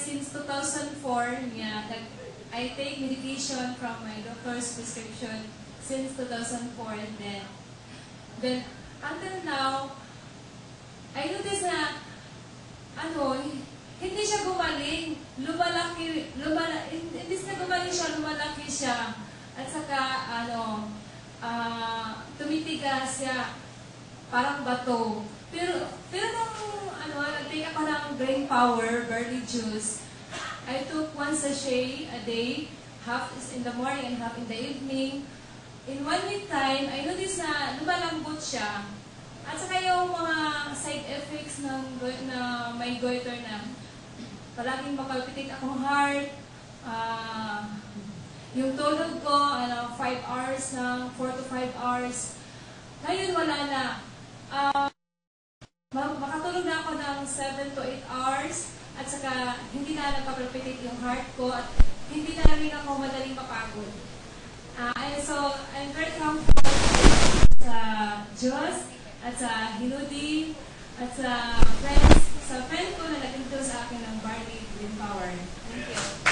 since 2004, yeah, I take medication from my doctor's prescription since 2004, and then until now, I noticed na, hindi siya gumaling. Hindi na gumaling siya, lumalaki siya. At saka, tumitigas siya, parang bato. Pero nung, nag-take ako ng Brain Power, Barley Juice, I took 1 sachet a day, half is in the morning and half in the evening. In 1 week time, I noticed na lumalambot siya. At saka yung mga side effects na may goiter na palaging makalpitit akong heart, yung tulog ko, 5 hours na, 4 to 5 hours. Ngayon wala na. Makatulog na ako ng 7 to 8 hours, at saka hindi na nagpapalpitit yung heart ko, at hindi na rin ako madaling mapagod. And so, I'm very thankful sa Diyos, at sa Hinudi, at sa friends,